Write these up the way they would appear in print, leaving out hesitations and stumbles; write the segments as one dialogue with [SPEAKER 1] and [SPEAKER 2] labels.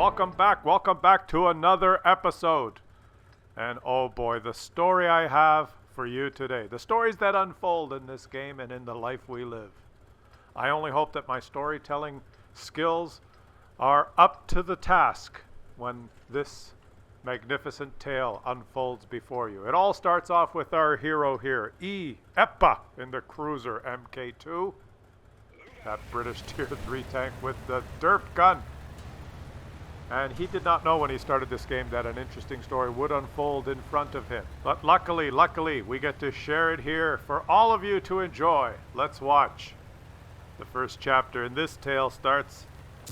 [SPEAKER 1] welcome back to another episode. And oh boy, the story I have for you today, the stories that unfold in this game and in the life we live. I only hope that my storytelling skills are up to the task when this magnificent tale unfolds before you. It all starts off with our hero here, Eppa, in the cruiser Mk2. That British Tier 3 tank with the derp gun. And he did not know when he started this game that an interesting story would unfold in front of him. But luckily, we get to share it here for all of you to enjoy. Let's watch. The first chapter in this tale starts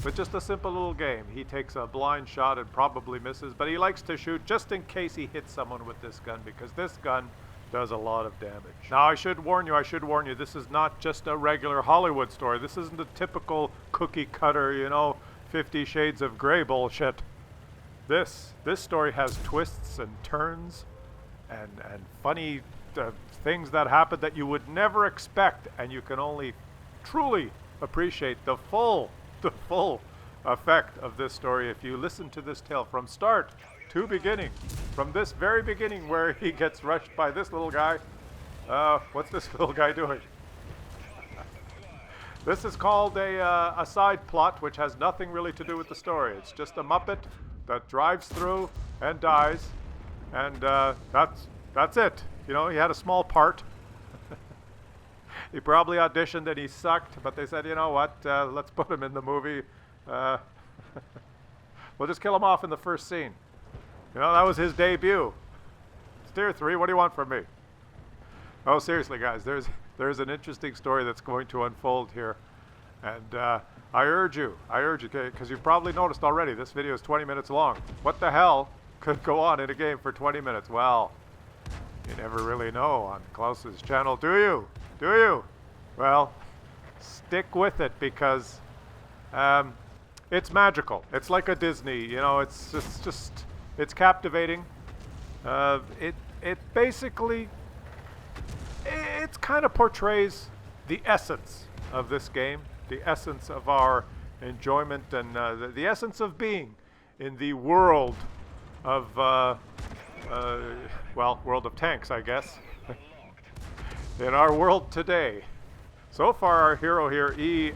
[SPEAKER 1] with just a simple little game. He takes a blind shot and probably misses, but he likes to shoot just in case he hits someone with this gun, because this gun does a lot of damage. Now, I should warn you, this is not just a regular Hollywood story. This isn't a typical cookie cutter, 50 Shades of Grey bullshit. This story has twists and turns and funny things that happen that you would never expect, and you can only truly appreciate the full effect of this story if you listen to this tale from start to beginning. From this very beginning where he gets rushed by this little guy. What's this little guy doing? This is called a side plot, which has nothing really to do with the story. It's just a Muppet that drives through and dies, and that's it. He had a small part. He probably auditioned and he sucked, but they said, you know what, let's put him in the movie. We'll just kill him off in the first scene. That was his debut. It's Tier 3, what do you want from me? Oh, seriously, guys, there's an interesting story that's going to unfold here. And I urge you, because you've probably noticed already, this video is 20 minutes long. What the hell could go on in a game for 20 minutes? Well, you never really know on Klaus's channel, do you? Do you? Well, stick with it, because it's magical. It's like a Disney, it's captivating. It basically, it kind of portrays the essence of this game, the essence of our enjoyment, and the essence of being in the world of, world of tanks, I guess. In our world today. So far, our hero here,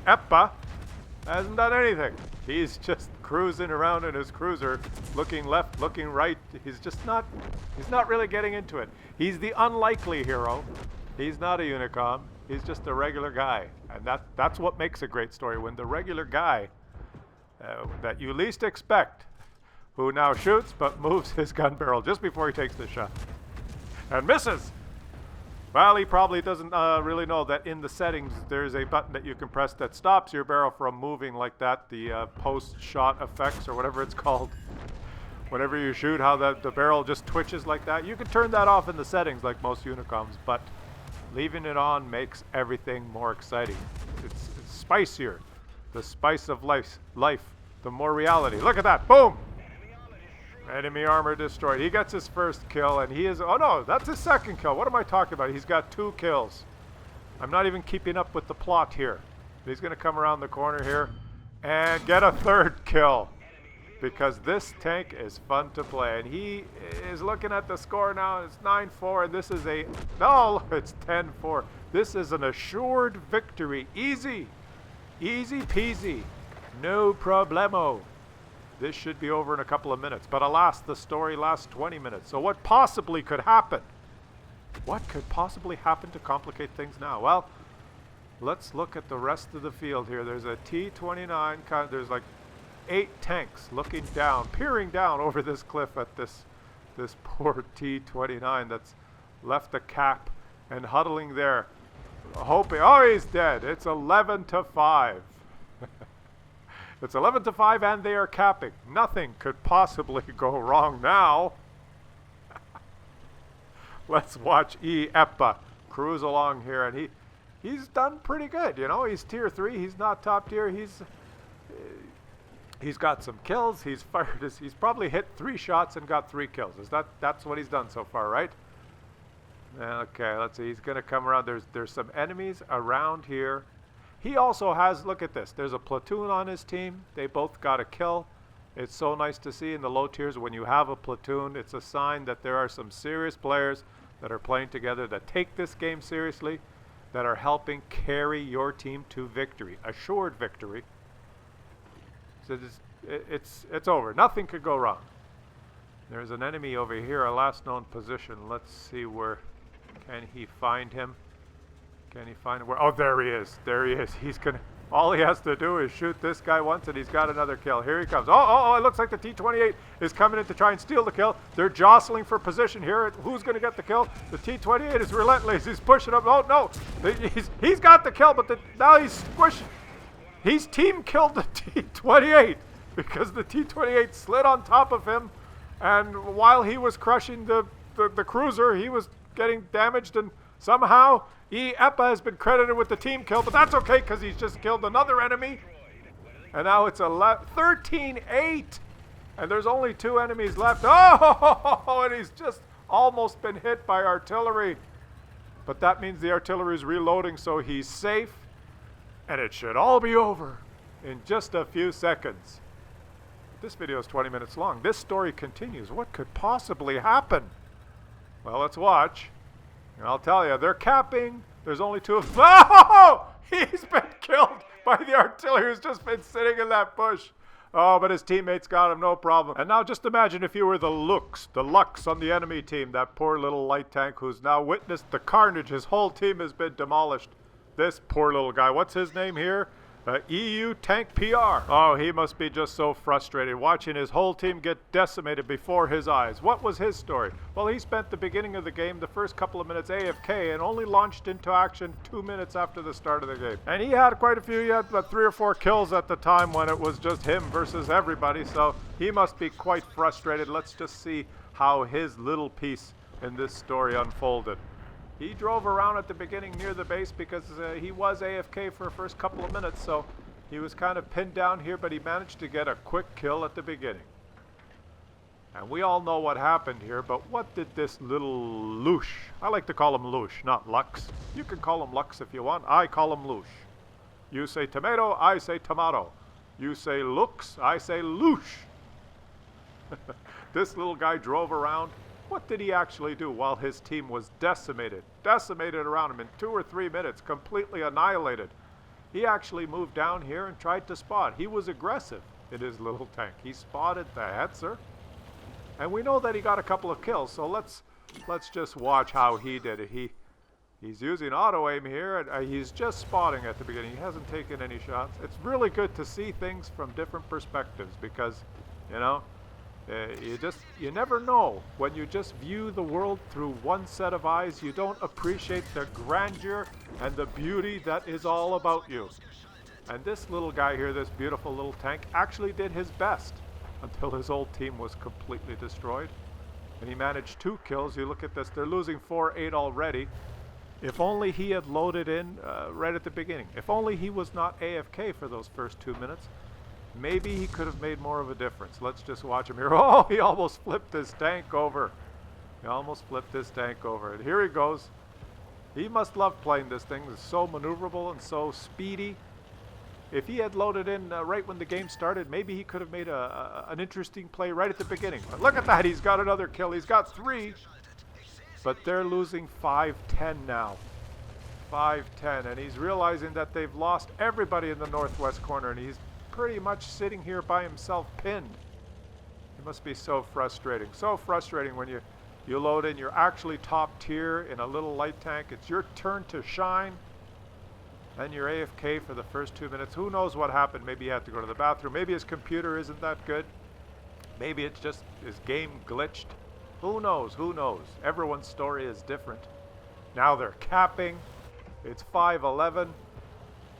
[SPEAKER 1] Eppa, hasn't done anything. He's just cruising around in his cruiser, looking left, looking right. He's not really getting into it. He's the unlikely hero. He's not a Unicom. He's just a regular guy. And that's what makes a great story, when the regular guy that you least expect, who now shoots but moves his gun barrel just before he takes the shot and misses. Well, he probably doesn't really know that in the settings there's a button that you can press that stops your barrel from moving like that, the post-shot effects or whatever it's called. Whenever you shoot, how the barrel just twitches like that. You can turn that off in the settings like most Unicoms, but leaving it on makes everything more exciting. It's spicier. The spice of life, the more reality. Look at that, boom! Enemy armor destroyed. He gets his first kill, and he is... Oh, no, that's his second kill. What am I talking about? He's got 2 kills. I'm not even keeping up with the plot here. He's going to come around the corner here and get a 3rd kill, because this tank is fun to play. And he is looking at the score now. It's 9-4, and this is a... No, it's 10-4. This is an assured victory. Easy. Easy peasy. No problemo. This should be over in a couple of minutes. But alas, the story lasts 20 minutes. So what possibly could happen? What could possibly happen to complicate things now? Well, let's look at the rest of the field here. There's a T-29. There's like 8 tanks looking down, peering down over this cliff at this poor T-29 that's left the cap and huddling there, hoping... Oh, he's dead. It's 11-5. It's 11-5, and they are capping. Nothing could possibly go wrong now. Let's watch Eppa cruise along here, and he's done pretty good. He's Tier 3. He's not top tier. He's got some kills. He's fired. He's probably hit 3 shots and got 3 kills. That's what he's done so far, right? Okay, let's see. He's gonna come around. There's some enemies around here. He also has, look at this, there's a platoon on his team. They both got a kill. It's so nice to see in the low tiers when you have a platoon. It's a sign that there are some serious players that are playing together, that take this game seriously, that are helping carry your team to victory, assured victory. So it's over. Nothing could go wrong. There's an enemy over here, our last known position. Let's see where, can he find him? Can he find where? Oh, there he is. There he is. He's gonna, all he has to do is shoot this guy once and he's got another kill. Here he comes. Oh, it looks like the T-28 is coming in to try and steal the kill. They're jostling for position here. Who's gonna get the kill? The T-28 is relentless. He's pushing up. Oh no, he's got the kill, but now he's squishing. He's team killed the T-28 because the T-28 slid on top of him, and while he was crushing the cruiser, he was getting damaged, and somehow EPA has been credited with the team kill, but that's okay because he's just killed another enemy. And now it's 13-8, and there's only 2 enemies left. Oh, and he's just almost been hit by artillery. But that means the artillery is reloading, so he's safe, and it should all be over in just a few seconds. This video is 20 minutes long. This story continues. What could possibly happen? Well, let's watch. And I'll tell you, they're capping. There's only 2 of them. Oh! He's been killed by the artillery who's just been sitting in that bush. Oh, but his teammates got him, no problem. And now just imagine if you were the Luchs on the enemy team, that poor little light tank who's now witnessed the carnage. His whole team has been demolished. This poor little guy, what's his name here? EU Tank PR. Oh, he must be just so frustrated watching his whole team get decimated before his eyes. What was his story? Well, he spent the beginning of the game, the first couple of minutes AFK, and only launched into action 2 minutes after the start of the game. And he had quite a few, he had about 3 or 4 kills at the time when it was just him versus everybody, so he must be quite frustrated. Let's just see how his little piece in this story unfolded. He drove around at the beginning near the base because he was AFK for the first couple of minutes, so he was kind of pinned down here, but he managed to get a quick kill at the beginning. And we all know what happened here, but what did this little Luchs, I like to call him Luchs, not Lux. You can call him Lux if you want. I call him Luchs. You say tomato, I say tomato. You say Luchs, I say Luchs. This little guy drove around. What did he actually do while his team was decimated around him in 2 or 3 minutes, completely annihilated? He actually moved down here and tried to spot. He was aggressive in his little tank. He spotted the Hetzer, and we know that he got a couple of kills, so let's just watch how he did it. He's using auto aim here, and he's just spotting at the beginning. He hasn't taken any shots. It's really good to see things from different perspectives because, you know, you never know. When you just view the world through one set of eyes, you don't appreciate the grandeur and the beauty that is all about you. And this little guy here, this beautiful little tank, actually did his best until his old team was completely destroyed. And he managed 2 kills. You look at this, they're losing 4-8 already. If only he had loaded in right at the beginning. If only he was not AFK for those first 2 minutes. Maybe he could have made more of a difference. Let's just watch him here. Oh, he almost flipped his tank over. He almost flipped his tank over. And here he goes. He must love playing this thing. It's so maneuverable and so speedy. If he had loaded in right when the game started, maybe he could have made an interesting play right at the beginning. But look at that. He's got another kill. He's got 3. But they're losing 5-10 now. 5-10. And he's realizing that they've lost everybody in the northwest corner. And he's pretty much sitting here by himself, pinned. It must be so frustrating. So frustrating when you load in. You're actually top tier in a little light tank. It's your turn to shine. Then you're AFK for the first 2 minutes. Who knows what happened? Maybe he had to go to the bathroom. Maybe his computer isn't that good. Maybe it's just his game glitched. Who knows? Who knows? Everyone's story is different. Now they're capping. It's 5-11.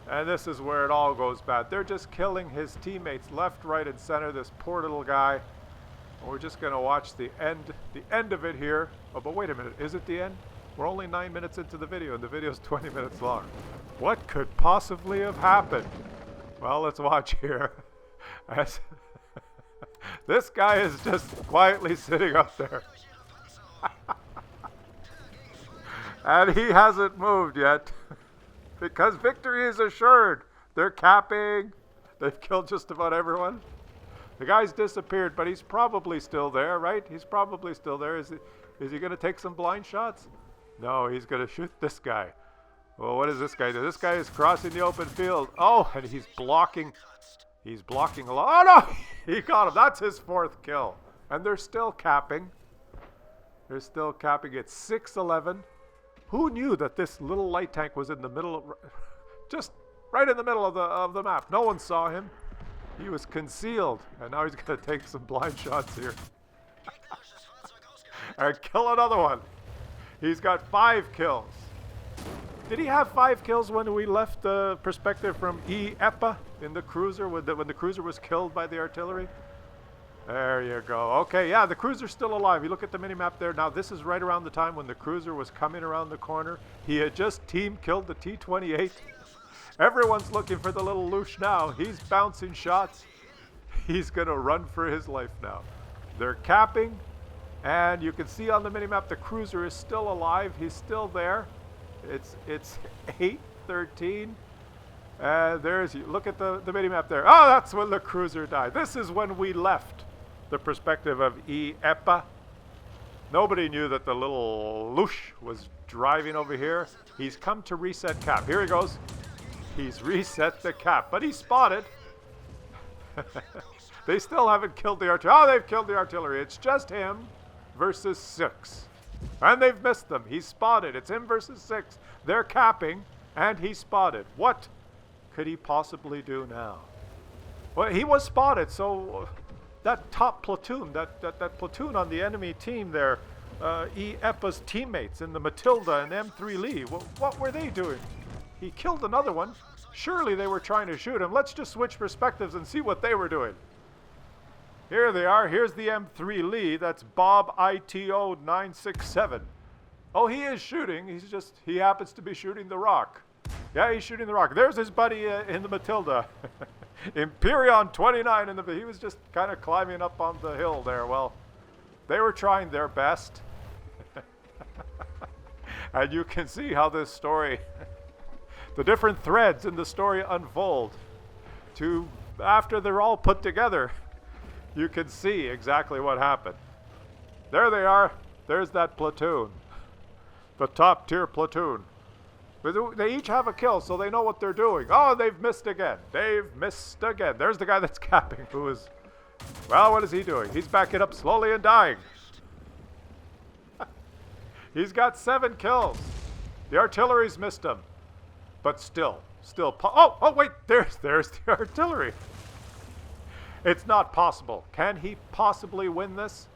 [SPEAKER 1] And this is where it all goes bad. They're just killing his teammates left, right, and center. This poor little guy. And we're just going to watch the end of it here. Oh, but wait a minute. Is it the end? We're only 9 minutes into the video, and the video is 20 minutes long. What could possibly have happened? Well, let's watch here. As this guy is just quietly sitting up there. And he hasn't moved yet. Because victory is assured. They're capping. They've killed just about everyone. The guy's disappeared, but he's probably still there, right? He's probably still there. Is he going to take some blind shots? No, he's going to shoot this guy. Well, what does this guy do? This guy is crossing the open field. Oh, and he's blocking. He's blocking a lot. Oh, no! He got him. That's his 4th kill. And they're still capping. They're still capping it. 6-11. Who knew that this little light tank was in the middle of... Just right in the middle of the map. No one saw him. He was concealed. And now he's going to take some blind shots here. And kill another one. He's got 5 kills. Did he have 5 kills when we left the perspective from EPA in the cruiser, when the cruiser was killed by the artillery? There you go. Okay, yeah, the cruiser's still alive. You look at the minimap there. Now, this is right around the time when the cruiser was coming around the corner. He had just team killed the T-28. Everyone's looking for the little Luchs now. He's bouncing shots. He's going to run for his life now. They're capping, and you can see on the minimap the cruiser is still alive. He's still there. It's 8-13. Look at the minimap there. Oh, that's when the cruiser died. This is when we left the perspective of EPA. Nobody knew that the little Luchs was driving over here. He's come to reset cap. Here he goes. He's reset the cap, but he's spotted. They still haven't killed the artillery. Oh, they've killed the artillery. It's just him versus 6. And they've missed them. He's spotted. It's him versus 6. They're capping, and he's spotted. What could he possibly do now? Well, he was spotted, so that top platoon, that platoon on the enemy team there, EPA's teammates in the Matilda and M3 Lee, what were they doing? He killed another one. Surely they were trying to shoot him. Let's just switch perspectives and see what they were doing. Here they are. Here's the M3 Lee. That's Bob ITO 967. Oh, he is shooting. He happens to be shooting the rock. Yeah, he's shooting the rock. There's his buddy in the Matilda. Imperion 29 he was just kind of climbing up on the hill there. Well, they were trying their best. And you can see how this story, the different threads in the story unfold. After they're all put together, you can see exactly what happened. There they are. There's that platoon. The top tier platoon. They each have a kill, so they know what they're doing. Oh, they've missed again. They've missed again. There's the guy that's capping, who is... Well, what is he doing? He's backing up slowly and dying. He's got 7 kills. The artillery's missed him. But still. Oh, wait. There's the artillery. It's not possible. Can he possibly win this?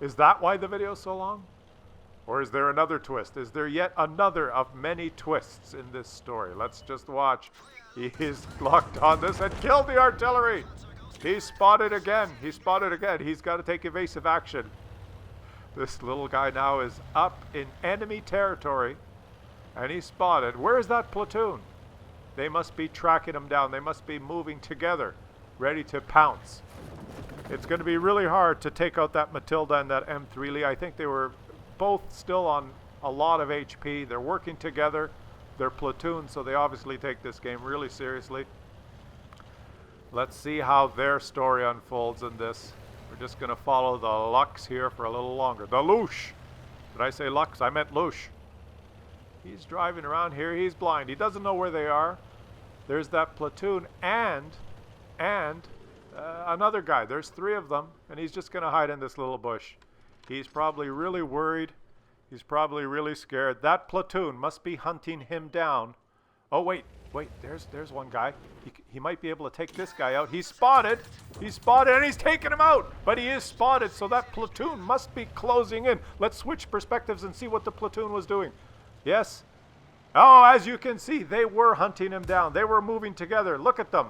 [SPEAKER 1] Is that why the video's so long? Or is there another twist? Is there yet another of many twists in this story? Let's just watch. He is locked on this and killed the artillery. He's spotted again. He's got to take evasive action. This little guy now is up in enemy territory. And he's spotted. Where is that platoon? They must be tracking him down. They must be moving together, ready to pounce. It's going to be really hard to take out that Matilda and that M3 Lee. I think they were both still on a lot of HP. They're working together. They're platoons, so they obviously take this game really seriously. Let's see how their story unfolds in this. We're just going to follow the Luchs here for a little longer. The Luchs. Did I say Luchs? I meant Luchs. He's driving around here. He's blind. He doesn't know where they are. There's that platoon and another guy. There's 3 of them, and he's just going to hide in this little bush. He's probably really worried. He's probably really scared. That platoon must be hunting him down. Oh, wait. There's one guy. He might be able to take this guy out. He's spotted, and he's taking him out. But he is spotted, so that platoon must be closing in. Let's switch perspectives and see what the platoon was doing. Yes. Oh, as you can see, they were hunting him down. They were moving together. Look at them.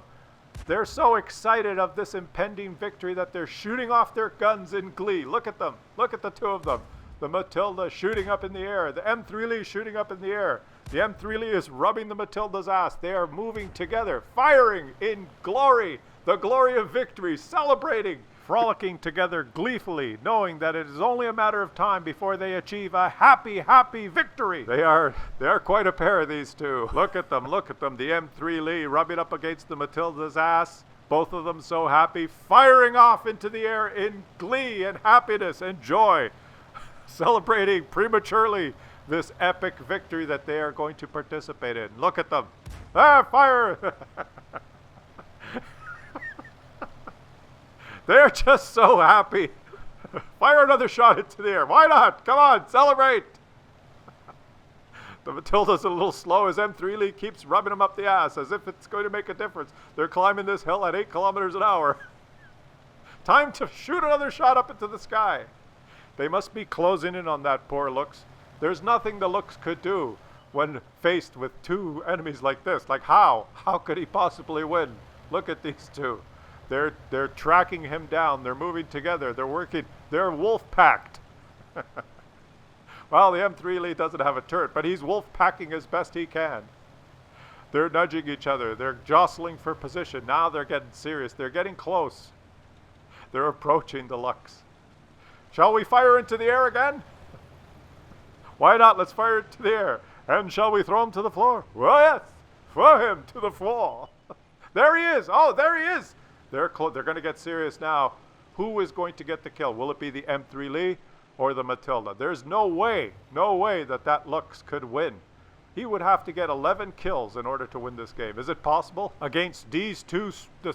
[SPEAKER 1] They're so excited of this impending victory that they're shooting off their guns in glee. Look at them. Look at the 2 of them. The Matilda shooting up in the air. The M3 Lee shooting up in the air. The M3 Lee is rubbing the Matilda's ass. They are moving together, firing in glory. The glory of victory, celebrating, frolicking together gleefully, knowing that it is only a matter of time before they achieve a happy, happy victory. They are quite a pair, these 2. Look at them. The M3 Lee rubbing up against the Matilda's ass. Both of them so happy, firing off into the air in glee and happiness and joy, celebrating prematurely this epic victory that they are going to participate in. Look at them. Ah, fire! They're just so happy. Fire another shot into the air. Why not? Come on, celebrate! The Matilda's a little slow as M3 Lee keeps rubbing him up the ass as if it's going to make a difference. They're climbing this hill at 8 kilometers an hour. Time to shoot another shot up into the sky. They must be closing in on that poor Luchs. There's nothing the Luchs could do when faced with two enemies like this. Like how? How could he possibly win? Look at these two. They're tracking him down. They're moving together. They're working. They're wolf-packed. Well, the M3 Lee doesn't have a turret, but he's wolf-packing as best he can. They're nudging each other. They're jostling for position. Now they're getting serious. They're getting close. They're approaching the Luchs. Shall we fire into the air again? Why not? Let's fire into the air. And shall we throw him to the floor? Well, yes. Throw him to the floor. There he is. Oh, there he is. They're going to get serious now. Who is going to get the kill? Will it be the M3 Lee or the Matilda? There's no way that Luchs could win. He would have to get 11 kills in order to win this game. Is it possible? Against these two,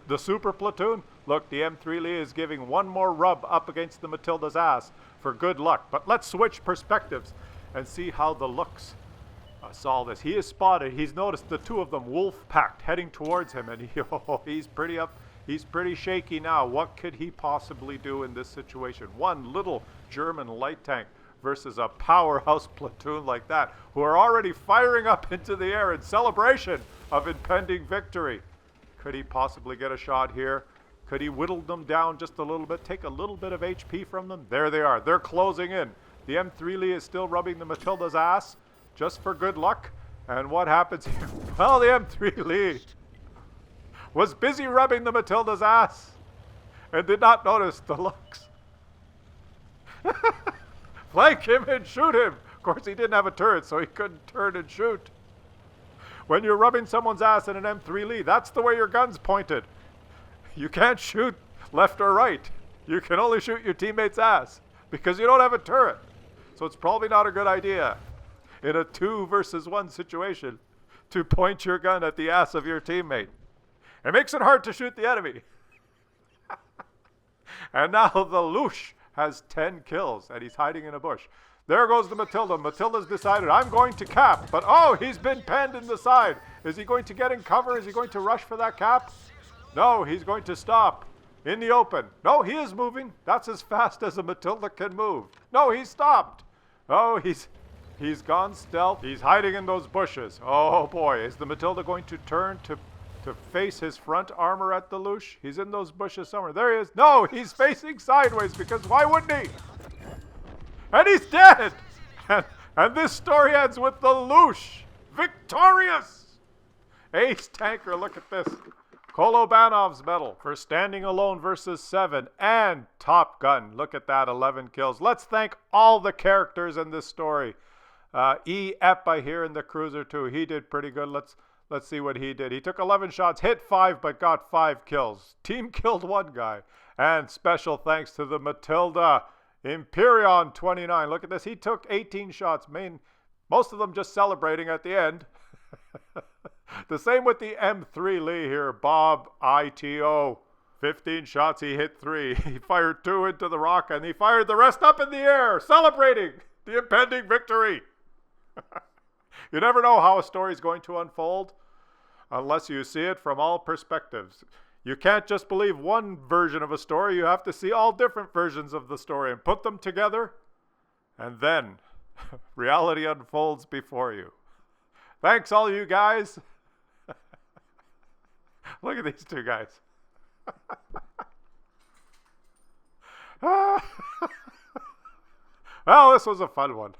[SPEAKER 1] the super platoon? Look, the M3 Lee is giving one more rub up against the Matilda's ass for good luck. But let's switch perspectives and see how the Luchs saw this. He is spotted. He's noticed the two of them wolf-packed heading towards him, and he's pretty up. He's pretty shaky now. What could he possibly do in this situation? One little German light tank versus a powerhouse platoon like that, who are already firing up into the air in celebration of impending victory. Could he possibly get a shot here? Could he whittle them down just a little bit, take a little bit of HP from them? There they are. They're closing in. The M3 Lee is still rubbing the Matilda's ass just for good luck. And what happens here? Well, the M3 Lee was busy rubbing the Matilda's ass and did not notice the Luchs. Flank him and shoot him. Of course, he didn't have a turret, so he couldn't turn and shoot. When you're rubbing someone's ass in an M3 Lee, that's the way your gun's pointed. You can't shoot left or right. You can only shoot your teammate's ass because you don't have a turret. So it's probably not a good idea in a 2 versus 1 situation to point your gun at the ass of your teammate. It makes it hard to shoot the enemy. And now the Luchs has 10 kills, and he's hiding in a bush. There goes the Matilda. Matilda's decided, I'm going to cap. But, oh, he's been penned in the side. Is he going to get in cover? Is he going to rush for that cap? No, he's going to stop in the open. No, he is moving. That's as fast as a Matilda can move. No, he stopped. Oh, he's gone stealth. He's hiding in those bushes. Oh, boy. Is the Matilda going to turn to face his front armor at the Luchs? He's in those bushes somewhere. There he is. No, he's facing sideways because why wouldn't he? And he's dead. And this story ends with the Luchs victorious. Ace tanker, look at this. Kolobanov's medal for standing alone versus 7 and Top Gun. Look at that, 11 kills. Let's thank all the characters in this story. E. Eppa here in the cruiser too. He did pretty good. Let's see what he did. He took 11 shots, hit 5, but got 5 kills. Team killed 1 guy. And special thanks to the Matilda. Imperion 29. Look at this. He took 18 shots. Most of them just celebrating at the end. The same with the M3 Lee here. Bob ITO. 15 shots. He hit 3. He fired 2 into the rock, and he fired the rest up in the air, celebrating the impending victory. You never know how a story is going to unfold unless you see it from all perspectives. You can't just believe one version of a story. You have to see all different versions of the story and put them together, and then reality unfolds before you. Thanks, all you guys. Look at these two guys. Well, this was a fun one.